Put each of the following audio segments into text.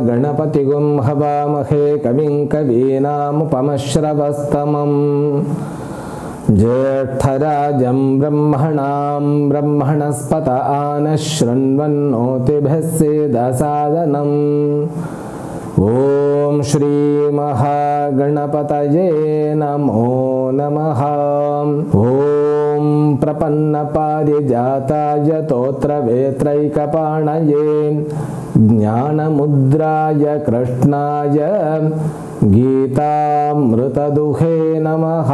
गणपतिगुं हवामहे कविं कवीनामुपमश्रवस्तमं ज्येष्ठराजं ब्रह्मणस्पत आनः शृण्वन्नोतिभिः सीदसादनम् ॐ श्री महागणपतये नमो नमः। ॐ प्रपन्नपारिजाताय तोत्रवेत्रैकपाणये ज्ञानमुद्राय कृष्णाय गीतामृतदुहे नमः।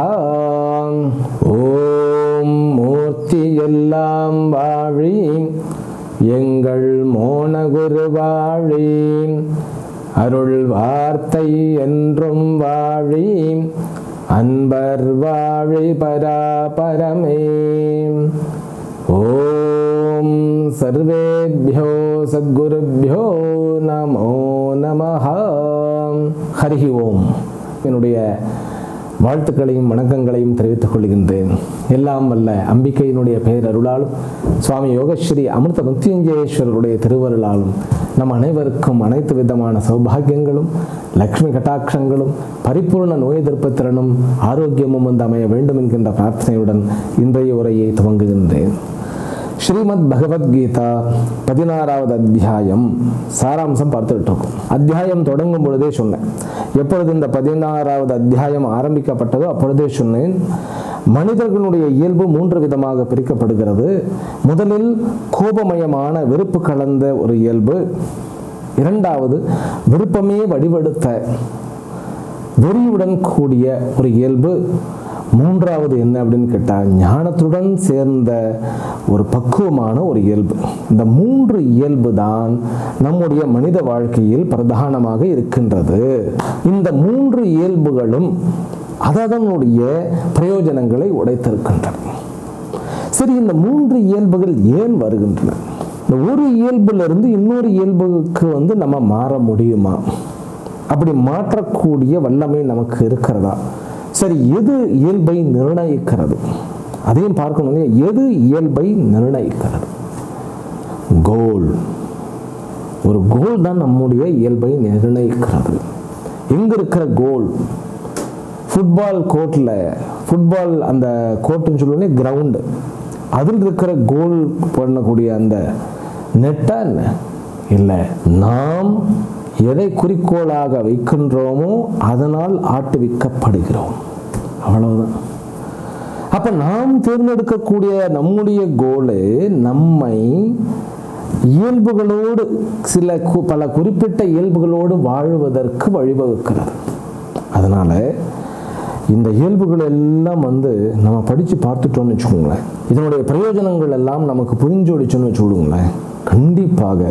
ॐ மூர்த்தியெல்லாம் வாழி எங்கள் மோனகுருவாழி அருள் வார்த்தை என்றும் வாழி அன்பர் வாழி பராபரமே। ஓம் சர்வேभ्यो சத்குருभ्यो நமோ நமः। ஹரி ஓம். என்னுடைய வாழ்த்துக்களையும் வணக்கங்களையும் தெரிவித்துக் கொள்கின்றேன். எல்லாம் வல்ல அம்பிகையினுடைய பேரருளாலும் சுவாமி யோகஸ்ரீ அமிர்த மிருத்யுஞ்சயேஸ்வரருடைய திருவருளாலும் நம் அனைவருக்கும் அனைத்து விதமான சௌபாகியங்களும் லக்ஷ்மி கட்டாட்சங்களும் பரிபூர்ண நோய் எதிர்ப்பு திறனும் ஆரோக்கியமும் வந்து அமைய வேண்டும் என்கின்ற பிரார்த்தனையுடன் இன்றைய உரையை துவங்குகின்றேன். ஸ்ரீமத் பகவத்கீதா 16வது அத்தியாயம் சாராம்சம் பார்த்துட்டு இருக்கோம். அத்தியாயம் தொடங்கும் பொழுதே சொன்னேன், எப்பொழுது இந்த 16வது அத்தியாயம் ஆரம்பிக்கப்பட்டதோ அப்பொழுதே சொன்னேன், மனிதர்களுடைய இயல்பு 3 விதமாக பிரிக்கப்படுகிறது. முதலில் கோபமயமான வெறுப்பு கலந்த ஒரு இயல்பு, இரண்டாவது விருப்பமே வடிவெடுத்த வெறியுடன் கூடிய ஒரு இயல்பு, மூன்றாவது என்ன அப்படின்னு கேட்டால் ஞானத்துடன் சேர்ந்த ஒரு பக்குவமான ஒரு இயல்பு. இந்த 3 இயல்பு தான் நம்முடைய மனித வாழ்க்கையில் பிரதானமாக இருக்கின்றது. இந்த 3 இயல்புகளும் அதனுடைய பிரயோஜனங்களை உடைத்திருக்கின்றன. சரி, இந்த 3 இயல்புகள் ஏன் வருகின்றன? இந்த ஒரு இயல்பிலிருந்து இன்னொரு இயல்புக்கு நம்ம மாற முடியுமா? அப்படி மாற்றக்கூடிய வல்லமை நமக்கு இருக்கிறதா? சரி, எது இயல்பை நிர்ணயிக்கிறது? அதையும் பார்க்கணும். எது இயல்பை நிர்ணயிக்கிறது? கோல். ஒரு கோல் தான் நம்முடைய இயல்பை நிர்ணயிக்கிறது. எங்க இருக்கிற கோல்? ஃபுட்பால் கோர்ட்டில், ஃபுட்பால் அந்த கோர்ட்டுன்னு சொல்லுவோன்னே கிரவுண்டு, அதில் இருக்கிற கோல் பண்ணக்கூடிய அந்த நெட்டா என்ன? இல்லை, நாம் எதை குறிக்கோளாக வைக்கின்றோமோ அதனால் ஆட்டுவிக்கப்படுகிறோம், அவ்வளவுதான். அப்ப நாம் தேர்ந்தெடுக்கக்கூடிய நம்முடைய கோலு நம்மை இயல்புகளோடு பல குறிப்பிட்ட இயல்புகளோடு வாழ்வதற்கு வழிவகுக்கிறது. அதனால இந்த இயல்புகள் எல்லாம் நம்ம படிச்சு பார்த்துட்டோம்னு வச்சுக்கோங்களேன், இதனுடைய பிரயோஜனங்கள் எல்லாம் நமக்கு புரிஞ்சோடிச்சோன்னு வச்சுக்கோங்களேன், கண்டிப்பாக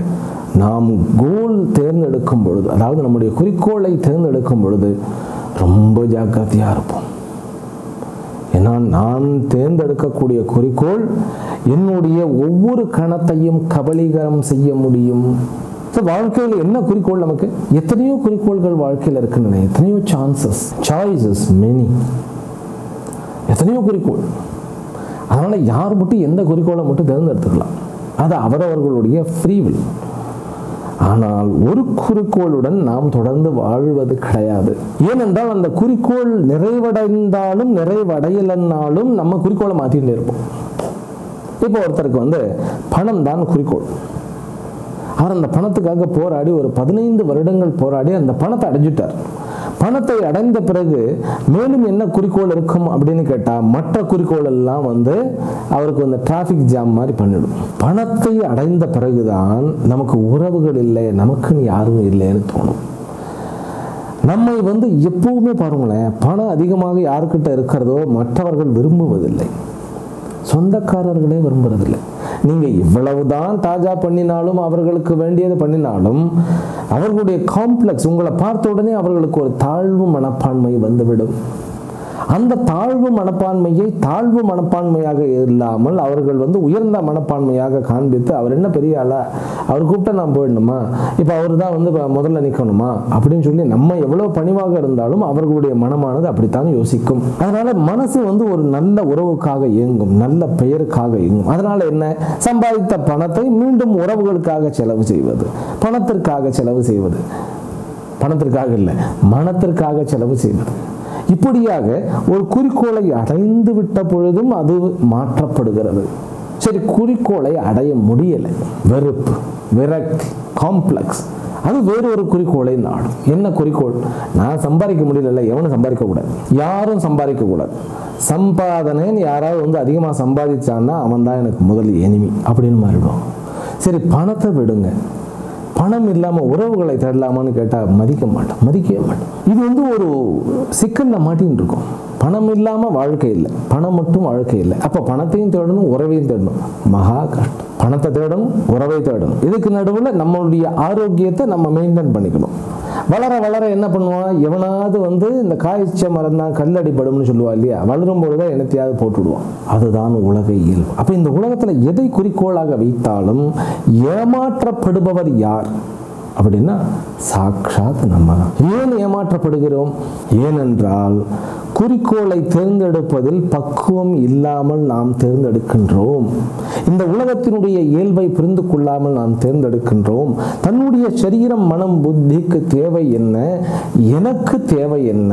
நாம் கோல் தேர்ந்தெடுக்கும் பொழுது, அதாவது நம்முடைய குறிக்கோளை தேர்ந்தெடுக்கும் பொழுது ரொம்ப ஜாக்கிரதையாக இருப்போம். ஏன்னா நான் தேர்ந்தெடுக்கக்கூடிய குறிக்கோள் என்னுடைய ஒவ்வொரு கணத்தையும் கபலீகரம் செய்ய முடியும். வாழ்க்கையில் என்ன குறிக்கோள்? நமக்கு எத்தனையோ குறிக்கோள்கள் வாழ்க்கையில் இருக்கின்றன, எத்தனையோ சாய்ஸஸ் மெனி, எத்தனையோ குறிக்கோள். அதனால யார் மட்டும் எந்த குறிக்கோளை மட்டும் தேர்ந்தெடுத்துக்கலாம், அது அவரவர்களுடைய ஃப்ரீவில். ஆனால் ஒரு குறிக்கோளுடன் நாம் தொடர்ந்து வாழ்வது கிடையாது. ஏனென்றால் அந்த குறிக்கோள் நிறைவடைந்தாலும் நிறைவடையலன்னாலும் நம்ம குறிக்கோளை மாற்றிட்டே இருப்போம். இப்போ ஒருத்தருக்கு பணம் தான் குறிக்கோள். அவர் அந்த பணத்துக்காக போராடி ஒரு 15 வருடங்கள் போராடி அந்த பணத்தை அடைஞ்சிட்டார். பணத்தை அடைந்த பிறகு மேலும் என்ன குறிக்கோள் இருக்கும் அப்படின்னு கேட்டா, மற்ற குறிக்கோள் எல்லாம் அவருக்கு டிராபிக் ஜாம் மாதிரி பண்ணிடும். பணத்தை அடைந்த பிறகுதான் நமக்கு உறவுகள் இல்லை, நமக்குன்னு யாரும் இல்லைன்னு தோணும். நம்மை எப்பவுமே பாருங்களேன், பணம் அதிகமாக யாருக்கிட்ட இருக்கிறதோ மற்றவர்கள் விரும்புவதில்லை, சொந்தக்காரர்களே விரும்புறதில்லை. நீங்கள் இவ்வளவுதான் தாஜா பண்ணினாலும், அவர்களுக்கு வேண்டியது பண்ணினாலும், அவர்களுடைய காம்ப்ளெக்ஸ் உங்களை பார்த்த உடனே அவர்களுக்கு ஒரு தாழ்வு மனப்பான்மை வந்துவிடும். அந்த தாழ்வு மனப்பான்மையை தாழ்வு மனப்பான்மையாக இல்லாமல் அவர்கள் உயர்ந்த மனப்பான்மையாக காண்பித்து, அவர் என்ன பெரிய ஆளா, அவர் கூப்பிட்டா நான் போயிடணுமா, இப்போ அவர் தான் முதல்ல நிற்கணுமா அப்படின்னு சொல்லி நம்ம எவ்வளோ பணிவாக இருந்தாலும் அவர்களுடைய மனமானது அப்படித்தான் யோசிக்கும். அதனால மனசு ஒரு நல்ல உறவுக்காக இயங்கும், நல்ல பெயருக்காக இயங்கும். அதனால என்ன, சம்பாதித்த பணத்தை மீண்டும் உறவுகளுக்காக செலவு செய்வது, பணத்திற்காக செலவு செய்வது, பணத்திற்காக இல்லை மனத்திற்காக செலவு செய்வது. இப்படியாக ஒரு குறிக்கோளை அடைந்து விட்ட பொழுதும் அது மாற்றப்படுகிறது. சரி, குறிக்கோளை அடைய முடியலை, வெறுப்பு, விரக்தி, காம்ப்ளெக்ஸ், அது வேறொரு குறிக்கோளை நாடும். என்ன குறிக்கோள்? நான் சம்பாதிக்க முடியல, எவனும் சம்பாதிக்க கூடாது, யாரும் சம்பாதிக்க கூடாது. சம்பாதனைன்னு யாராவது அதிகமாக சம்பாதிச்சான்னா அவன் தான் எனக்கு முதல் எனிமி அப்படின்னு மாறிடுவான். சரி, பணத்தை விடுங்க, பணம் இல்லாமல் உறவுகளை தேடலாமான்னு கேட்டால் மதிக்கவே மாட்டோம். இது ஒரு சிக்கலில் மாட்டின்னு இருக்கும். பணம் இல்லாமல் வாழ்க்கை இல்லை, பணம் மட்டும் வாழ்க்கை இல்லை. அப்போ பணத்தையும் தேடணும், உறவையும் தேடணும், மகா கஷ்டம். பணத்தை தேடணும், உறவை தேடணும். இதுக்கு நடுவில் நம்மளுடைய ஆரோக்கியத்தை நம்ம மெயின்டைன் பண்ணிக்கணும். வளர வளர என்ன பண்ணுவான், எவனாவது இந்த காய்ச்ச மரம் தான் கல்லடிப்படும்னு சொல்லுவா இல்லையா, வளரும் பொழுதுதான் என்னத்தையாவது போட்டுவிடுவான். அதுதான் உலக இயல்பு. அப்போ இந்த உலகத்தில் எதை குறிக்கோளாக வைத்தாலும் ஏமாற்றப்படுபவர் யார் அப்படின்னா சாக்ஷாத் நம்ம. ஏன் ஏமாற்றப்படுகிறோம்? ஏனென்றால் குறிக்கோளை தேர்ந்தெடுப்பதில் பக்குவம் இல்லாமல் நாம் தேர்ந்தெடுக்கின்றோம். இந்த உலகத்தினுடைய இயல்பை புரிந்து கொள்ளாமல் நாம் தேர்ந்தெடுக்கின்றோம். தன்னுடைய சரீரம், மனம், புத்திக்கு தேவை என்ன, எனக்கு தேவை என்ன,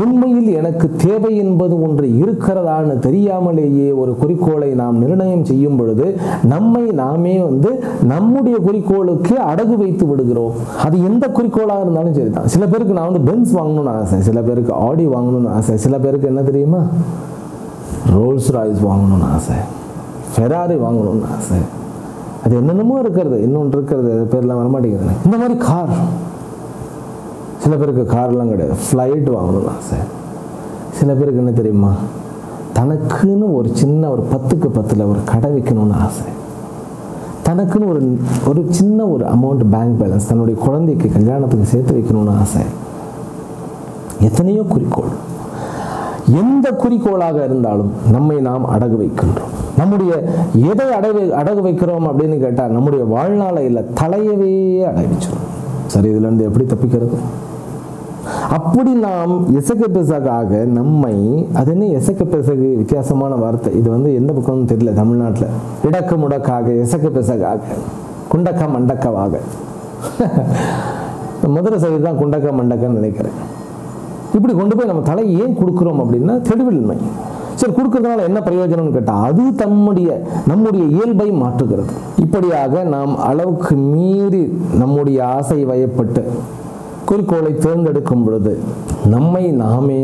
உண்மையில் எனக்கு தேவை என்பது ஒன்று இருக்கிறதான்னு தெரியாமலேயே ஒரு குறிக்கோளை நாம் நிர்ணயம் செய்யும் பொழுது நம்மை நாமே நம்முடைய குறிக்கோளுக்கு அடகு வைத்து விடுகிறோம். அது எந்த குறிக்கோளாக இருந்தாலும் சரிதான். சில பேருக்கு நான் பென்ஸ் வாங்கணும்னு ஆசை, சில பேருக்கு ஆடி வாங்கணும்னு ஆசை, சில பேருக்கு என்ன தெரியுமா, ரோல்ஸ் ராய்ஸ் வாங்கணும்னு ஆசை, ஃபெராரி வாங்கணும்னு ஆசை, அது என்னென்னமோ இருக்கிறது, இன்னொன்று இருக்கிறது, அது பேர்லாம் வரமாட்டேங்குது. இந்த மாதிரி கார், சில பேருக்கு கார்லாம் கிடையாது, ஃப்ளைட் வாங்கணும்னு ஆசை. சில பேருக்கு என்ன தெரியுமா, தனக்குன்னு ஒரு சின்ன ஒரு 10க்கு 10 ஒரு கடை வைக்கணும்னு ஆசை. தனக்குன்னு ஒரு சின்ன ஒரு அமௌண்ட் பேங்க் பேலன்ஸ் தன்னுடைய குழந்தைக்கு கல்யாணத்துக்கு சேர்த்து வைக்கணும்னு ஆசை. எத்தனையோ குறிக்கோள். எந்த குறிக்கோளாக இருந்தாலும் நம்மை நாம் அடகு வைக்கின்றோம். நம்முடைய எதை அடகு வைக்கிறோம் அப்படின்னு கேட்டால் நம்முடைய வாழ்நாளை இல்லை, தலையவே அடைவிச்சிடும். சரி, இதுல இருந்து எப்படி தப்பிக்கிறது? அப்படி நாம் எசக்க பெசகாக நம்மை, அது என்ன எசக்க பெசகு, வித்தியாசமான வார்த்தை இது, எந்த பக்கம்னு தெரியல தமிழ்நாட்டில். இடக்கு முடக்காக, எசக்க பெசகாக, குண்டக்க மண்டக்கவாக. மதுரை சைடு தான் குண்டக்க மண்டக்கன்னு நினைக்கிறேன். இப்படி கொண்டு போய் நம்ம தலை ஏன் கொடுக்குறோம் அப்படின்னா தெளிவின்மை. சரி, கொடுக்கறதுனால என்ன பிரயோஜனம்னு கேட்டால் அது நம்முடைய இயல்பை மாற்றுகிறது. இப்படியாக நாம் அளவுக்கு மீறி நம்முடைய ஆசை வயப்பட்டு குறிக்கோளை தேர்ந்தெடுக்கும் பொழுது நம்மை நாமே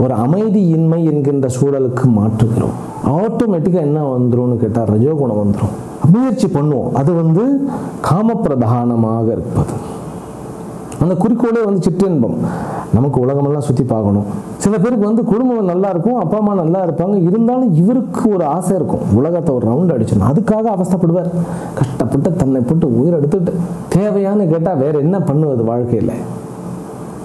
ஒரு அமைதியின்மை என்கின்ற சூழலுக்கு மாற்றுகிறோம். ஆட்டோமேட்டிக்காக என்ன வந்துடும் கேட்டால் ரஜோகுணம் வந்துடும். முயற்சி பண்ணுவோம். அது காமப்பிரதானமாக இருப்பது. அந்த குறிக்கோளே சிற்றின்பம். நமக்கு உலகமெல்லாம் சுற்றி பார்க்கணும். சில பேருக்கு குடும்பம் நல்லா இருக்கும், அப்பா அம்மா நல்லா இருப்பாங்க, இருந்தாலும் இவருக்கு ஒரு ஆசை இருக்கும், உலகத்தை ஒரு ரவுண்ட் அடிச்சிடணும். அதுக்காக அவஸ்தைப்படுவார். கஷ்டப்பட்டு தன்னை போட்டு உயிர் எடுத்துட்டு தேவையானு கேட்டால் வேற என்ன பண்ணுவது வாழ்க்கையில்?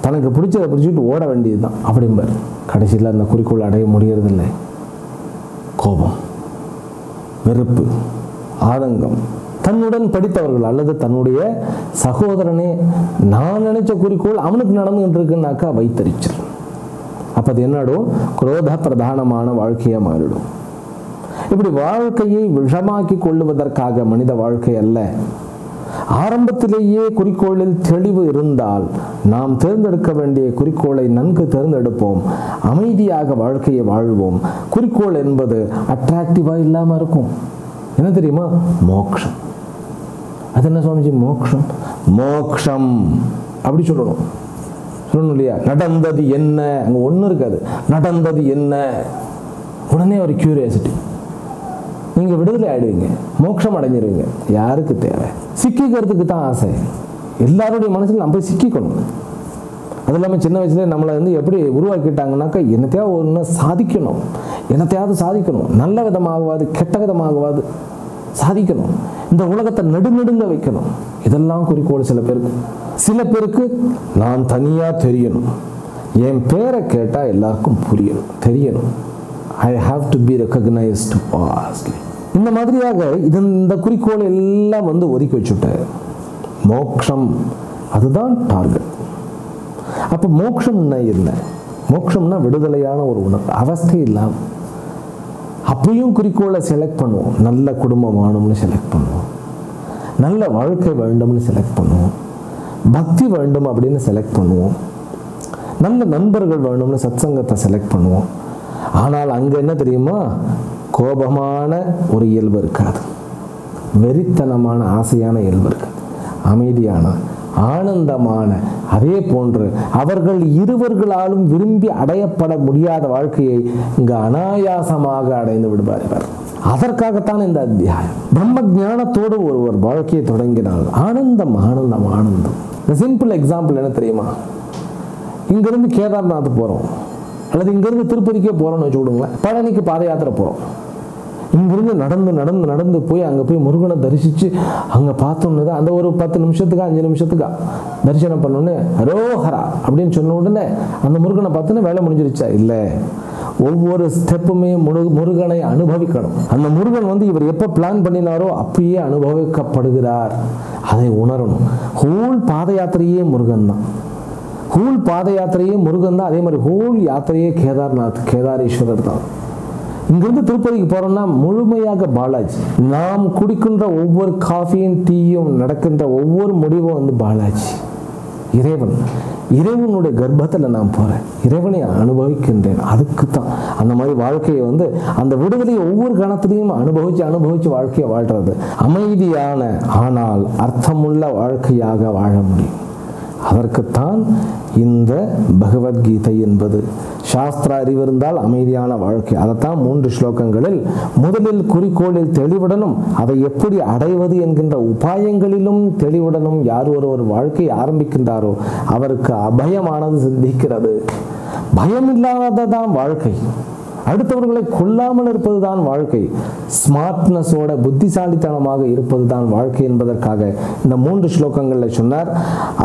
தனக்கு பிடிச்சதை பிடிச்சிட்டு ஓட வேண்டியது தான் அப்படிம்பார். கடைசியில் அந்த குறிக்கோள் அடைய முடியறதில்லை. கோபம், வெறுப்பு, ஆதங்கம். தன்னுடன் படித்தவர்கள் அல்லது தன்னுடைய சகோதரனே நான் நினைச்ச குறிக்கோள் அவனுக்கு நடந்துகிட்டு இருக்குன்னாக்கா வைத்தறிச்சல். அப்ப அது என்னடும், குரோத பிரதானமான வாழ்க்கையா மாறிடும். இப்படி வாழ்க்கையை விஷமாக்கி கொள்ளுவதற்காக மனித வாழ்க்கை அல்ல. ஆரம்பத்திலேயே குறிக்கோளில் தெளிவு இருந்தால் நாம் தேர்ந்தெடுக்க வேண்டிய குறிக்கோளை நன்கு தேர்ந்தெடுப்போம். அமைதியாக வாழ்க்கையை வாழ்வோம். குறிக்கோள் என்பது அட்ராக்டிவா இல்லாம இருக்கும். என்ன தெரியுமா? மோக்ஷம். அது என்ன சுவாமிஜி மோக்ஷம்? மோக்ஷம் அப்படி சொல்லணும் இல்லையா? நடந்தது என்ன, அங்க ஒண்ணு இருக்காது. நடந்தது என்ன, உடனே ஒரு கியூரியாசிட்டி. நீங்க விடுதலை ஆயிடுவீங்க, மோட்சம் அடைஞ்சிருவீங்க. யாருக்கு தேவை? சிக்கிக்கிறதுக்கு தான் ஆசை. எல்லாருடைய மனசுல நம்ம போய் சிக்கிக்கணும். அது இல்லாமல் சின்ன வயசுல நம்மளை எப்படி உருவாக்கிட்டாங்கன்னாக்கா என்னத்தையாவது ஒன்று சாதிக்கணும், என்னத்தையாவது சாதிக்கணும். நல்ல விதமாகவாது கெட்ட விதமாகவாது சாதிக்கணும், இந்த உலகத்தை நடுநடுங்க வைக்கணும். இதெல்லாம் குறிக்கோள் சில பேருக்கு. சில பேருக்கு நான் தனியா தெரியணும், என் பேரை கேட்டா எல்லாருக்கும் புரியணும், தெரியணும். I have to be recognized fastly. இந்த மாதிரியாக இந்த குறிக்கோள் எல்லாம் ஒதுக்கி வச்சுட்ட மோட்சம், அதுதான் டார்கெட். அப்ப மோட்சம்னா என்ன? மோட்சம்னா விடுதலையான ஒரு உணர்வு, அவஸ்தை இல்லாம. அப்பயும் குறிக்கோளை செலக்ட் பண்ணுவோம். நல்ல குடும்பம் வேணும்னு செலக்ட் பண்ணுவோம், நல்ல வாழ்க்கை வேண்டும்னு செலக்ட் பண்ணுவோம், பக்தி வேண்டும் அப்படின்னு செலக்ட் பண்ணுவோம், நல்ல நண்பர்கள் வேணும்னு சத்சங்கத்தை செலக்ட் பண்ணுவோம். ஆனால் அங்க என்ன தெரியுமா? கோபமான ஒரு இயல்பு இருக்காது, வெறித்தனமான ஆசையான இயல்பு இருக்காது, அமைதியான ஆனந்தமான, அதே போன்று அவர்கள் இருவர்களாலும் விரும்பி அடையப்பட முடியாத வாழ்க்கையை இங்கு அனாயாசமாக அடைந்து விடுவார்கள். அதற்காகத்தான் இந்த அத்தியாயம். பிரம்ம ஞானத்தோடு ஒருவர் வாழ்க்கையை தொடங்கினால் ஆனந்தம் ஆனந்தம் ஆனந்தம். இந்த சிம்பிள் எக்ஸாம்பிள் என்ன தெரியுமா? இங்கிருந்து கேதார்நாத் போறோம், அல்லது இங்கிருந்து திருப்பதிக்கே போறோம்னு வச்சுக்கிடுங்களேன். பழனிக்கு பாத யாத்திரை போறோம். இங்கிருந்து நடந்து நடந்து நடந்து போய் அங்கே போய் முருகனை தரிசித்து அங்கே பார்த்தோன்னு அந்த ஒரு 10 நிமிஷத்துக்கு 5 நிமிஷத்துக்கு தரிசனம் பண்ணோன்னு ஹரோஹரா அப்படின்னு சொன்ன உடனே அந்த முருகனை பார்த்தோன்னே வேலை முடிஞ்சிருச்சா? இல்லை, ஒவ்வொரு ஸ்டெப்புமே முருகனை அனுபவிக்கணும். அந்த முருகன் இவர் எப்போ பிளான் பண்ணினாரோ அப்பயே அனுபவிக்கப்படுகிறார், அதை உணரணும். ஹோல் பாத யாத்திரையே முருகன் தான், ஹோல் பாத யாத்திரையே முருகன் தான். அதே மாதிரி ஹோல் யாத்திரையே கேதார்நாத், கேதாரேஸ்வரர் தான். இங்கிருந்து திருப்பதிக்கு போறோம்னா முழுமையாக பாலாஜி. நாம் குடிக்கின்ற ஒவ்வொரு காஃபியும் டீயும் நடக்கின்ற ஒவ்வொரு முடிவும் பாலாஜி, இறைவன். இறைவனுடைய கர்ப்பத்தில் நான் போறேன், இறைவனை அனுபவிக்கின்றேன். அதுக்கு தான் அந்த மாதிரி வாழ்க்கையை அந்த விடுதலையை ஒவ்வொரு கணத்திலையும் அனுபவிச்சு வாழ்க்கையை வாழ்றது. அமைதியான ஆனால் அர்த்தமுள்ள வாழ்க்கையாக வாழ முடியும். அதற்குத்தான் இந்த பகவத்கீதை என்பது. சாஸ்திர அறிவு இருந்தால் அமைதியான வாழ்க்கை. அதைத்தான் 3 ஸ்லோகங்களில் முதலில் குறிக்கோளில் தெளிவுடனும் அதை எப்படி அடைவது என்கின்ற உபாயங்களிலும் தெளிவுடனும் யார் ஒரு வாழ்க்கையை ஆரம்பிக்கின்றாரோ அவருக்கு அபயமானது சித்திக்கிறது. பயம் இல்லாததான் வாழ்க்கை. அடுத்தவர்களை கொல்லாமல் இருப்பதுதான் வாழ்க்கை. ஸ்மார்ட்னஸோட புத்திசாலித்தனமாக இருப்பதுதான் வாழ்க்கை என்பதற்காக இந்த 3 ஸ்லோகங்களில் சொன்னார்.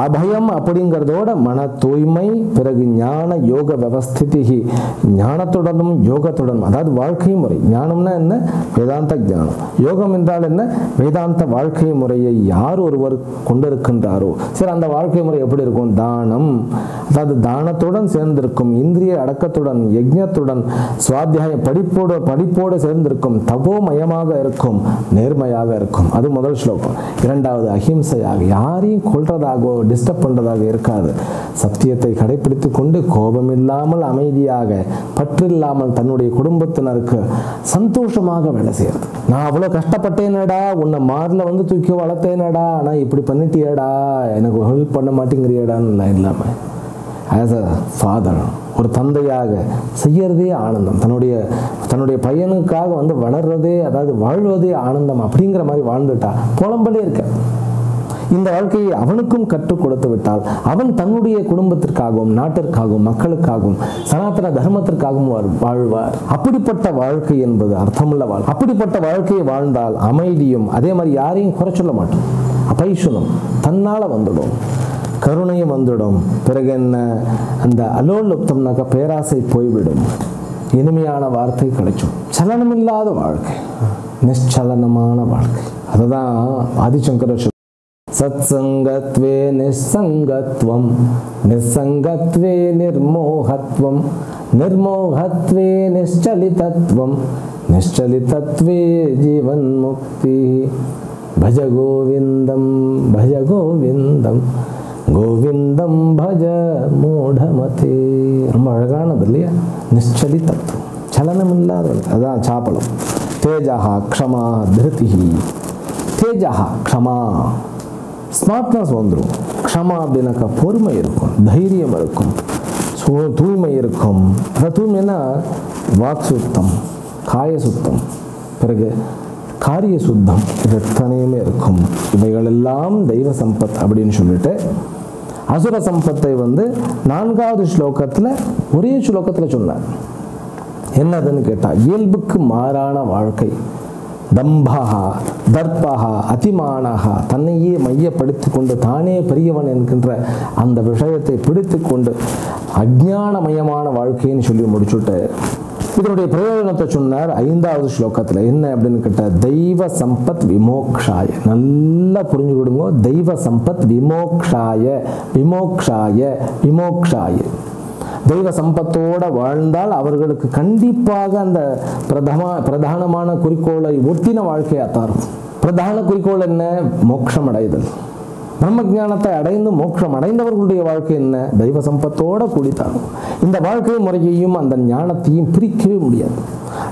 அபயம் அப்படிங்கிறதோட மன தூய்மை, பிறகு ஞான யோக வியவஸ்திதி, ஞானத்துடனும் யோகத்துடனும், அதாவது வாழ்க்கை முறை. ஞானம்னா என்ன? வேதாந்த ஞானம். யோகம் என்றால் என்ன? வேதாந்த வாழ்க்கை முறையை யார் ஒருவர் கொண்டிருக்கின்றாரோ, சரி அந்த வாழ்க்கை முறை எப்படி இருக்கும்? தானம், அதாவது தானத்துடன் சேர்ந்திருக்கும், இந்திரிய அடக்கத்துடன், யஜ்ஞத்துடன், சுவாத்தியாய படிப்போடு சேர்ந்திருக்கும், தபோமயமாக இருக்கும், நேர்மையாக இருக்கும். அது முதல் ஸ்லோகம். இரண்டாவது அஹிம்சையாக, யாரையும் கொல்றதாகவோ டிஸ்டர்ப் பண்றதாக இருக்காது. சத்தியத்தை கடைபிடித்துக் கொண்டு கோபம் இல்லாமல் அமைதியாக, பற்றில்லாமல் தன்னுடைய குடும்பத்தினருக்கு சந்தோஷமாக வேலை செய்யறது. நான் அவ்வளவு கஷ்டப்பட்டேனடா, உன்னை மார்ல தூக்கி வளர்த்தேனடா, ஆனா இப்படி பண்ணிட்டியடா, எனக்கு ஹெல்ப் பண்ண மாட்டேங்கிறியடான்னு இல்லாம ஆஸ் அ ஃபாதர், ஒரு தந்தையாக செய்யறதே ஆனந்தம். தன்னுடைய பையனுக்காக வளர்றதே, அதாவது வாழ்வதே ஆனந்தம். அப்படிங்கிற மாதிரி வாழ்ந்துட்டா புலம்பலே இருக்க. இந்த வாழ்க்கையை அவனுக்கும் கற்றுக் கொடுத்து விட்டால் அவன் தன்னுடைய குடும்பத்திற்காகவும், நாட்டிற்காகவும், மக்களுக்காகவும், சனாதன தர்மத்திற்காகவும் வாழ்வார். அப்படிப்பட்ட வாழ்க்கை என்பது அர்த்தமுள்ள வாழ்க்கை. அப்படிப்பட்ட வாழ்க்கையை வாழ்ந்தால் அமைதியும், அதே மாதிரி யாரையும் குறை சொல்ல மாட்டோம். அபைஷனம் தன்னால வந்துடும், கருணையும் வந்துடும். பிறகு என்ன? அந்த அலோலுப்தம்னாக்க பேராசை போய்விடும், இனிமையான வார்த்தை கிடைக்கும். சலனமில்லாத வாழ்க்கை, நிச்சலனமான வாழ்க்கை. அதுதான் ஆதிசங்கரர் சத்சங்கத்வே நிசங்கத்வம், நிசங்கத்வே நிர்மோகத்வம், நிர்மோகத்வே நிச்சலிதத்வம், நிச்சலிதத்வே ஜீவன் முக்தி. பஜ கோவிந்தம் பஜ கோவிந்தம், கோவிந்தம் பஜ மூடமதே. ரொம்ப அழகானது இல்லையா? நிச்சலி தத்துவம், சலனம் இல்லாதது. அதான் சாப்பலம். தேஜஹா க்ஷமா திருதிஹி. தேஜஹா க்ஷமா, ஸ்மார்ட்னஸ் வந்துடும். க்ஷமா அப்படின்னாக்கா பொறுமை இருக்கும், தைரியம் இருக்கும், தூய்மை இருக்கும். அதான் தூய்மைன்னா வாக் சுத்தம், காய சுத்தம், பிறகு காரிய சுத்தம், இது எத்தனையுமே இருக்கும். இவைகளெல்லாம் தெய்வ சம்பத் அப்படின்னு சொல்லிட்டு அசுர சம்பத்தை 4வது ஸ்லோகத்தில் ஒரே ஸ்லோகத்தில் சொன்னார். என்னதுன்னு கேட்டா, இயல்புக்கு மாறான வாழ்க்கை. தம்பா தர்பஹா அதிமானஹா, தன்னையே மையப்படுத்தி கொண்டு தானே பெரியவன் என்கின்ற அந்த விஷயத்தை பிடித்து கொண்டு அஜ்ஞானமயமான வாழ்க்கைன்னு சொல்லி முடிச்சுட்டு இதனுடைய பிரயோஜனத்தை சொன்னார் 5வது ஸ்லோகத்தில். என்ன அப்படின்னு கேட்டால், தெய்வ சம்பத் விமோக்ஷாய. நல்லா புரிஞ்சுக்கிடுங்க. தெய்வ சம்பத் விமோக்ஷாய, விமோக்ஷாய, விமோக்ஷாய. தெய்வ சம்பத்தோடு வாழ்ந்தால் அவர்களுக்கு கண்டிப்பாக அந்த பிரதானமான குறிக்கோளை ஒட்டின வாழ்க்கையாக இருக்கும். பிரதான குறிக்கோள் என்ன? மோட்சம் அடைதல். பிரம்ம ஞானத்தை அடைந்து மோட்சம் அடைந்தவர்களுடைய வாழ்க்கை என்ன? தெய்வ சம்பத்தோட கூடித்தாகும். இந்த வாழ்க்கை முறையையும் அந்த ஞானத்தையும் பிரிக்கவே முடியாது.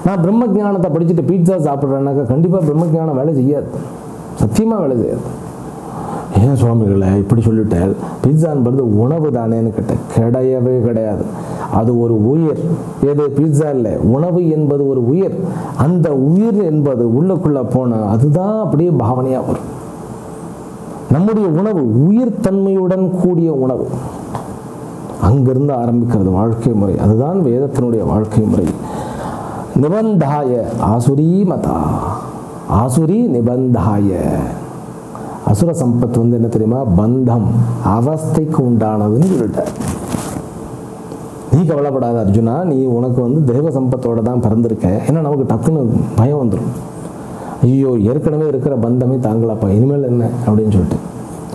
நான் பிரம்ம ஞானத்தை படிச்சுட்டு பீட்சா சாப்பிட்றேன்னாக்கா கண்டிப்பாக பிரம்ம ஞானம் வேலை செய்யாது, சத்தியமாக வேலை செய்யாது. ஏன் சுவாமிகளை இப்படி சொல்லிட்டேன்? பீட்சான்றது உணவு தானேன்னு கேட்டேன். கிடையவே கிடையாது. அது ஒரு உயிர். ஏதோ பீட்சா இல்லை, உணவு என்பது ஒரு உயிர். அந்த உயிர் என்பது உள்ளுக்குள்ளே போனால் அதுதான் அப்படியே பாவனையாக வரும். நம்முடைய உணவு உயிர் தன்மையுடன் கூடிய உணவு. அங்கிருந்து ஆரம்பிக்கிறது வாழ்க்கை முறை. அதுதான் வேதத்தினுடைய வாழ்க்கை முறை. நிபந்தாய ஆசுரி மதா, ஆசுரி நிபந்தாய. அசுர சம்பத் என்ன தெரியுமா? பந்தம், அவஸ்தைக்கு உண்டானதுன்னு சொல்லிட்டார். நீ கவலைப்படாத அர்ஜுனா, நீ உனக்கு தேவ சம்பத்தோட தான் பிறந்திருக்க. ஏன்னா நமக்கு டக்குன்னு பயம் வந்துடும். ஐயோ, ஏற்கனவே இருக்கிற பந்தமே தாங்களாப்பா, இனிமேல் என்ன அப்படின்னு சொல்லிட்டு.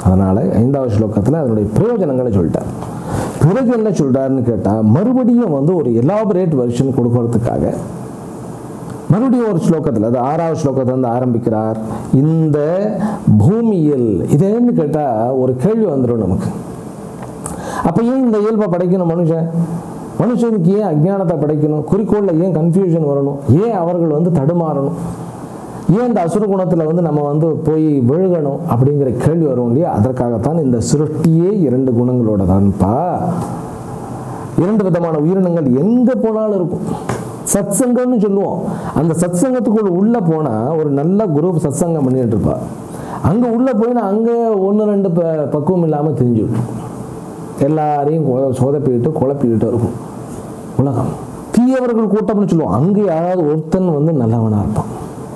அதனால் 5வது ஸ்லோகத்தில் அதனுடைய பிரயோஜனங்களை சொல்லிட்டார். பிறகு என்ன சொல்கிறாருன்னு கேட்டால், மறுபடியும் ஒரு எலாபரேட் வெர்ஷன் கொடுக்கறதுக்காக மறுபடியும் ஒரு ஸ்லோகத்தில், அது 6வது ஸ்லோகத்தில் ஆரம்பிக்கிறார். இந்த பூமியில் இதேன்னு கேட்டால் ஒரு கேள்வி வந்துடும் நமக்கு. அப்போ ஏன் இந்த இயல்பை படைக்கணும் மனுஷனுக்கு ஏன் அஜ்ஞானத்தை படைக்கணும்? குறிக்கோளில் ஏன் கன்ஃபியூஷன் வரணும்? ஏன் அவர்கள் தடுமாறணும்? ஏன் இந்த அசுர குணத்தில் நம்ம போய் விழுகணும் அப்படிங்கிற கேள்வி வரும் இல்லையா? அதற்காகத்தான் இந்த சிருஷ்டியே 2 குணங்களோட தான்ப்பா. 2 விதமான உயிரினங்கள் எங்கே போனாலும் இருக்கும். சத்சங்கம்னு சொல்லுவோம். அந்த சத்சங்கத்துக்குள்ள உள்ளே போனால் ஒரு நல்ல குரூப் சத்சங்கம் பண்ணிட்டு இருப்பா. அங்கே உள்ளே போயினா அங்கே 1-2 பக்குவம் இல்லாமல் தெரிஞ்சுட்டு எல்லாரையும் சொதப்பிக்கிட்டு குழப்பிக்கிட்டு இருக்கும் உலகம். தீயவர்கள் கூட்டம்னு சொல்லுவோம். அங்கே யாராவது ஒருத்தன் நல்லவனாக இருப்பான்.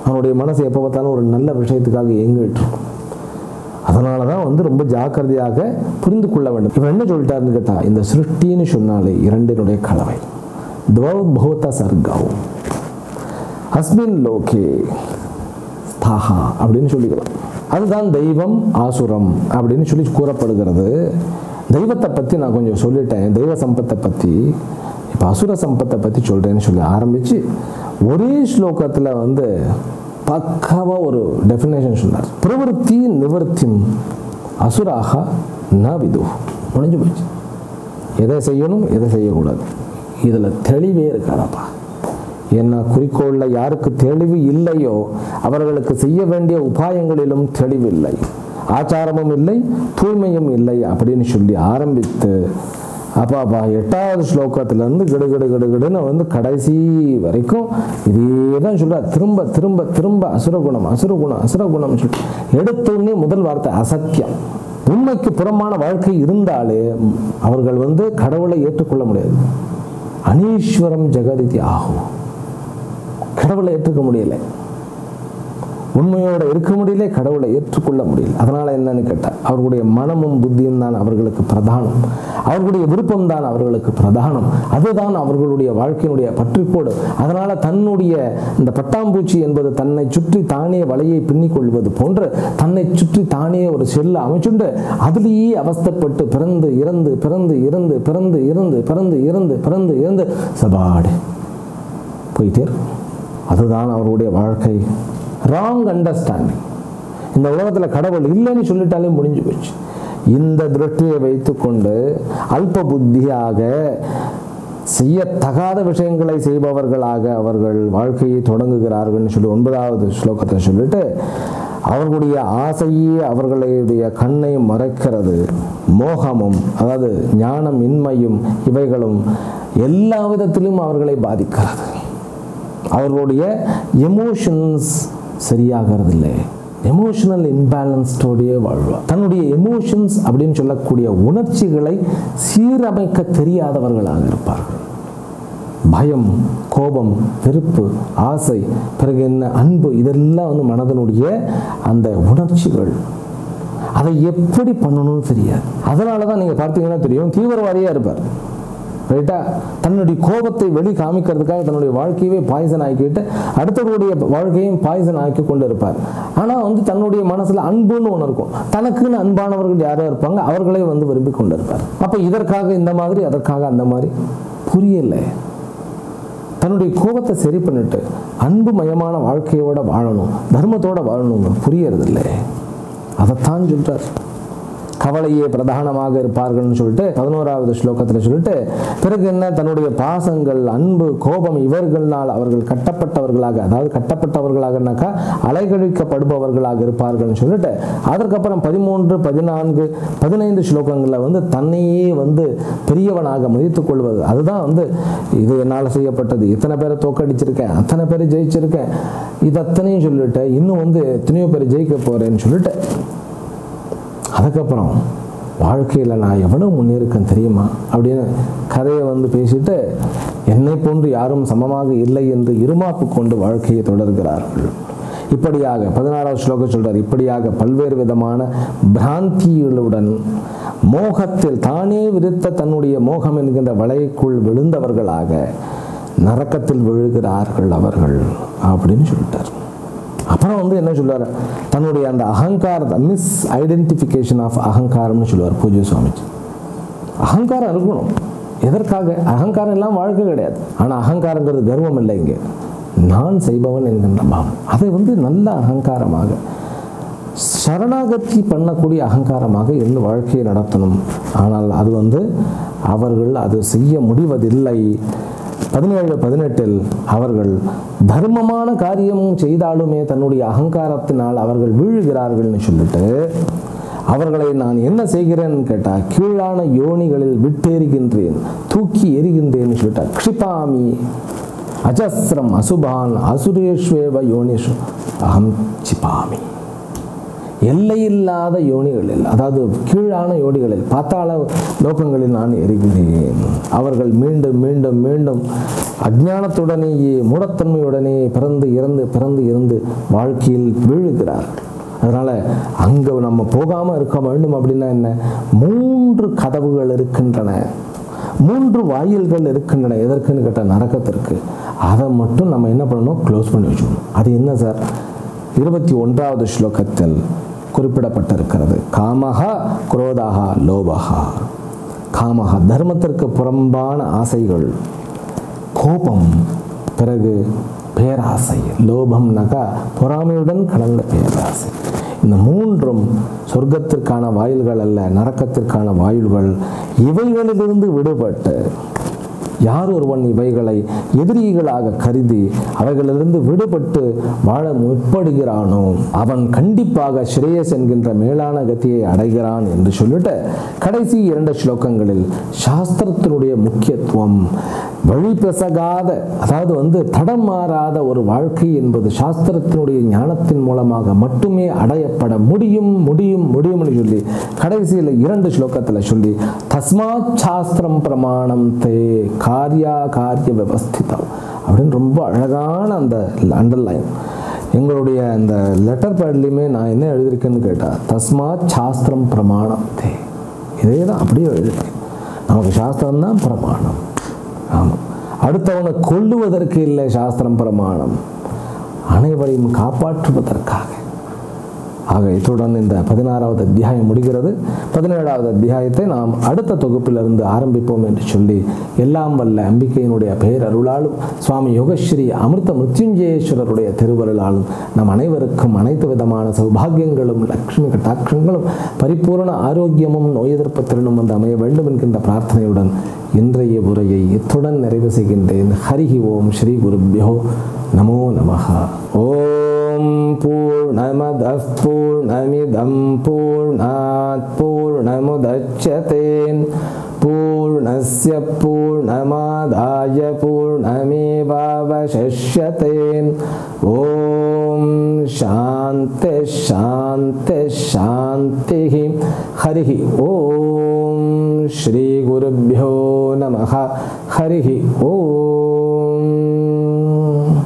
அவனுடைய மனசு எப்போ பார்த்தாலும் ஒரு நல்ல விஷயத்துக்காக இயங்கிட்டு இருக்கும். அதனால தான் ரொம்ப ஜாக்கிரதையாக புரிந்து கொள்ள வேண்டும். இவன் என்ன சொல்லிட்டாருன்னு கேட்டால், இந்த சிருஷ்டின்னு சொன்னாலே 2னுடைய கலவை. துவபூத சர்க்கம் அஸ்மின் லோகே ஸ்தாஹா அப்படின்னு சொல்லிக்கலாம். அதுதான் தெய்வம் ஆசுரம் அப்படின்னு சொல்லி கூறப்படுகிறது. தெய்வத்தை பற்றி நான் கொஞ்சம் சொல்லிட்டேன், தெய்வ சம்பத்தை பற்றி. இப்போ அசுர சம்பத்தை பற்றி சொல்கிறேன்னு சொல்லி ஆரம்பித்து ஒரே ஸ்லோகத்தில் பக்காவாக ஒரு டெஃபினேஷன் சொன்னார். பிரவருத்தி நிவர்த்தி அசுராக ந விது. முடிஞ்சு போச்சு. எதை செய்யணும் எதை செய்யக்கூடாது இதில் தெளிவே இருக்காதப்பா. ஏன்னா குறிக்கோளில் யாருக்கு தெளிவு இல்லையோ அவர்களுக்கு செய்ய வேண்டிய உபாயங்களிலும் தெளிவில்லை, ஆச்சாரமும் இல்லை, தூய்மையும் இல்லை அப்படின்னு சொல்லி ஆரம்பித்து அப்பாப்பா 8வது ஸ்லோகத்திலேருந்து கிடுகிடுன்னு கடைசி வரைக்கும் இதே தான் சொல்கிறார். திரும்ப திரும்ப திரும்ப அசுரகுணம் அசுரகுணம் அசுரகுணம் சொல்லி எடுத்தோடனே முதல் வார்த்தை அசத்தியம். உண்மைக்கு புறமான வாழ்க்கை இருந்தாலே அவர்கள் கடவுளை ஏற்றுக்கொள்ள முடியாது. அனீஸ்வரம் ஜெகதிதி ஆகும். கடவுளை ஏற்றுக்க முடியலை, உண்மையோடு இருக்க முடியல, கடவுளை ஏற்றுக்கொள்ள முடியல. அதனால் என்னன்னு கேட்டால், அவர்களுடைய மனமும் புத்தியும் தான் அவர்களுக்கு பிரதானம், அவர்களுடைய விருப்பம் தான் அவர்களுக்கு பிரதானம், அதுதான் அவர்களுடைய வாழ்க்கையினுடைய பற்றிக்கோடு. அதனால் தன்னுடைய இந்த பட்டாம்பூச்சி என்பது தன்னை சுற்றி தானே வலையை பின்னிக்கொள்வது போன்று தன்னை சுற்றி தானே ஒரு செல்லை அமைச்சுண்டு அதிலேயே அவஸ்தைப்பட்டு பிறந்து இறந்து பிறந்து இறந்து பிறந்து இறந்து பிறந்து இறந்து பிறந்து இறந்து சபாடு போயிட்டே இருக்கும். அதுதான் அவருடைய வாழ்க்கை. Wrong understanding. இந்த உலகத்தில் கடவுள் இல்லைன்னு சொல்லிட்டாலே முடிஞ்சு போச்சு. இந்த திருஷ்டியை வைத்துக்கொண்டு அல்ப புத்தியாக செய்யத்தகாத விஷயங்களை செய்பவர்களாக அவர்கள் வாழ்க்கையை தொடங்குகிறார்கள்னு சொல்லி 9வது ஸ்லோகத்தை சொல்லிட்டு, அவர்களுடைய ஆசையே அவர்களுடைய கண்ணை மறைக்கிறது. மோகமும் அதாவது ஞானம் இன்மையும் இவைகளும் எல்லா விதத்திலும் அவர்களை பாதிக்கிறது. அவர்களுடைய எமோஷன்ஸ் சரியாகிறது இல்லை, எமோஷனல் இம்பேலன்ஸ்டோடைய வாழ்வார். தன்னுடைய எமோஷன்ஸ் அப்படின்னு சொல்லக்கூடிய உணர்ச்சிகளை சீரமைக்க தெரியாதவர்களாக இருப்பார்கள். பயம், கோபம், வெறுப்பு, ஆசை, பிறகு என்ன அன்பு, இதெல்லாம் வந்து மனதனுடைய அந்த உணர்ச்சிகள். அதை எப்படி பண்ணணும்னு தெரியாது. அதனால தான் நீங்கள் பார்த்தீங்கன்னா தெரியும், தீவிரவாதியாக இருப்பார், ரைட்டா? தன்னுடைய கோபத்தை வெளி காமிக்கிறதுக்காக தன்னுடைய வாழ்க்கையவே பாய்சன் ஆக்கிட்டு அடுத்தவருடைய வாழ்க்கையும் பாய்சன் ஆக்கி கொண்டு இருப்பார். ஆனால் வந்து தன்னுடைய மனசில் அன்புன்னு ஒன்று இருக்கும். தனக்குன்னு அன்பானவர்கள் யாரோ இருப்பாங்க, அவர்களே வந்து விரும்பி கொண்டு இருப்பார். அப்போ இதற்காக இந்த மாதிரி, அதற்காக அந்த மாதிரி புரியலை. தன்னுடைய கோபத்தை சரி பண்ணிட்டு அன்பு மயமான வாழ்க்கையோட வாழணும், தர்மத்தோட வாழணும், புரியறதில்லை. அதைத்தான் சொல்றார். கவலையே பிரதானமாக இருப்பார்கள்னு சொல்லிட்டு 11வது ஸ்லோகத்தில் சொல்லிட்டு, பிறகு என்ன, தன்னுடைய பாசங்கள், அன்பு, கோபம் இவர்களால் அவர்கள் கட்டப்பட்டவர்களாக, அதாவது கட்டப்பட்டவர்களாகனாக்கா அலைகழிக்கப்படுபவர்களாக இருப்பார்கள்னு சொல்லிட்டு, அதற்கப்புறம் 13, 14, 15 ஸ்லோகங்களில் வந்து தன்னையே வந்து பெரியவனாக மதித்துக் கொள்வது. அதுதான் வந்து இது என்னால் செய்யப்பட்டது, இத்தனை பேரை தோக்கடிச்சிருக்கேன், அத்தனை பேரை ஜெயிச்சிருக்கேன், இது அத்தனையும் சொல்லிட்டு இன்னும் வந்து எத்தனையோ பேரை ஜெயிக்க போறேன்னு சொல்லிட்டு, அதுக்கப்புறம் வாழ்க்கையில் நான் எவ்வளோ முன்னேறிக்கேன் தெரியுமா அப்படின்னு கதையை வந்து பேசிட்டு, என்னை போன்று யாரும் சமமாக இல்லை என்று இருமாப்பு கொண்டு வாழ்க்கையை தொடர்கிறார்கள். இப்படியாக 16வது ஸ்லோகம் சொல்றார், இப்படியாக பல்வேறு விதமான பிராந்திகளுடன் மோகத்தில் தானே விரித்த தன்னுடைய மோகம் என்கின்ற வலைக்குள் விழுந்தவர்களாக நரக்கத்தில் விழுகிறார்கள் அவர்கள் அப்படின்னு சொல்லிட்டார். அப்புறம் வந்து என்ன சொல்லுவார், தன்னுடைய அந்த அகங்காரத்தை, மிஸ் ஐடென்டிஃபிகேஷன் ஆஃப் அகங்காரம்னு சொல்லுவார் பூஜ்ய சுவாமிஜி. அகங்காரம் இருக்கணும். எதற்காக? அகங்காரம் எல்லாம் வாழ்க்கை கிடையாது. ஆனால் அகங்காரங்கிறது கர்வம் இல்லை, இங்கே நான் செய்பவன் என்கின்ற பாவம். அதை வந்து நல்ல அகங்காரமாக, சரணாகதி பண்ணக்கூடிய அகங்காரமாக இருந்து வாழ்க்கையை நடத்தணும். ஆனால் அது வந்து அவர்கள் அது செய்ய முடிவதில்லை. 17, 18 அவர்கள் தர்மமான காரியமும் செய்தாலுமே தன்னுடைய அகங்காரத்தினால் அவர்கள் வீழுகிறார்கள்னு சொல்லிட்டு, அவர்களை நான் என்ன செய்கிறேன்னு கேட்டால், கீழான யோனிகளில் விட்டெறிகின்றேன், தூக்கி எறிகின்றேன்னு சொல்லிட்டார். க்ஷிபாமி அஜஸ்ரம் அசுபான் அசுரேஷ்வேவ யோனிஷு அகம் சிபாமி. எல்லையில்லாத யோனிகளில், அதாவது கீழான யோனிகளில், பாத்தாள லோகங்களில் நான் எரிகிறேன். அவர்கள் மீண்டும் மீண்டும் மீண்டும் அஜ்ஞானத்துடனேயே மூடத்தன்மையுடனே பிறந்து இறந்து வாழ்க்கையில் வீழுகிறார். அதனால அங்கே நம்ம போகாமல் இருக்க வேண்டும். அப்படின்னா என்ன? 3 கதவுகள் இருக்கின்றன, 3 வாயில்கள் இருக்கின்றன. எதற்குன்னு கேட்டால் நரகத்திற்கு. அதை மட்டும் நம்ம என்ன பண்ணணும்? க்ளோஸ் பண்ணி வச்சுக்கணும். அது என்ன சார்? 21வது ஸ்லோகத்தில் குறிப்பிடப்பட்டிருக்கிறது. காமஹா குரோதஹா லோபஹா. காமஹா தர்மத்திற்கு புறம்பான ஆசைகள், கோபம், பிறகு பேராசை, லோபம்னாக்கா பொறாமையுடன் கலந்த பேராசை. இந்த 3ம் சொர்க்கத்திற்கான வாயில்கள் அல்ல, நரக்கத்திற்கான வாயில்கள். இவைகளிலிருந்து விடுபட்டு யார் ஒருவன் இவைகளை எதிரிகளாக கருதி அவைகளிலிருந்து விடுபட்டு வாழ முற்படுகிறானோ அவன் கண்டிப்பாக ஸ்ரேயஸ் என்கின்ற மேலான கதியை அடைகிறான் என்று சொல்லிட்டு, கடைசி 2 ஸ்லோகங்களில் சாஸ்திரத்தினுடைய முக்கியத்துவம், வழி பிசகாத, அதாவது வந்து தடம் மாறாத ஒரு வாழ்க்கை என்பது சாஸ்திரத்தினுடைய ஞானத்தின் மூலமாக மட்டுமே அடையப்பட முடியும் சொல்லி கடைசியில் 2 ஸ்லோகத்தில் சொல்லி, தஸ்மாத் சாஸ்திரம் பிரமாணம் தே காரியா காரிய விவஸ்திதம் அப்படின்னு ரொம்ப அழகான அந்த அண்டர்லைன். எங்களுடைய அந்த லெட்டர் பேட்லையுமே நான் என்ன எழுதியிருக்கேன்னு கேட்டால், தஸ்மாத் சாஸ்திரம் பிரமாணம் தே, இதே தான் அப்படியே எழுதியிருக்கேன். நமக்கு சாஸ்திரம் தான் பிரமாணம். ஆமாம், அடுத்தவனை கொல்லுவதற்கு இல்லை சாஸ்திரம் பிரமாணம், அனைவரையும் காப்பாற்றுவதற்காக. ஆக இத்துடன் இந்த 16வது அத்தியாயம் முடிகிறது. 17வது அத்தியாயத்தை நாம் அடுத்த தொகுப்பிலிருந்து ஆரம்பிப்போம் என்று சொல்லி, எல்லாம் வல்ல அம்பிகையினுடைய பேரருளாலும் சுவாமி யோகஸ்ரீ அமிர்த மிருத்யுஞ்சயேஸ்வரருடைய திருவருளாலும் நம் அனைவருக்கும் அனைத்து விதமான சௌபாகியங்களும் லக்ஷ்மி கட்டாட்சங்களும் பரிபூர்ண ஆரோக்கியமும் நோய் எதிர்ப்பு திறனும் வந்து அமைய வேண்டும் என்கின்ற பிரார்த்தனையுடன் இன்றைய உரையை இத்துடன் நிறைவு செய்கின்றேன். ஹரிஹி ஓம் ஸ்ரீ குருப்யோ நமோ நமஹ. ஓம் பூர்ணமதః பூர்ணமிதம் பூர்ணாத் பூர்ணமுதச்யதே பூர்ணஸ்ய பூர்ணமாதாய பூர்ணமேவாவசிஷ்யதே. ஓம் சாந்தி சாந்தி சாந்தி. ஹரிஹி ஓம். ஸ்ரீ குருப்யோ நமஹ. ஹரிஹி ஓம்.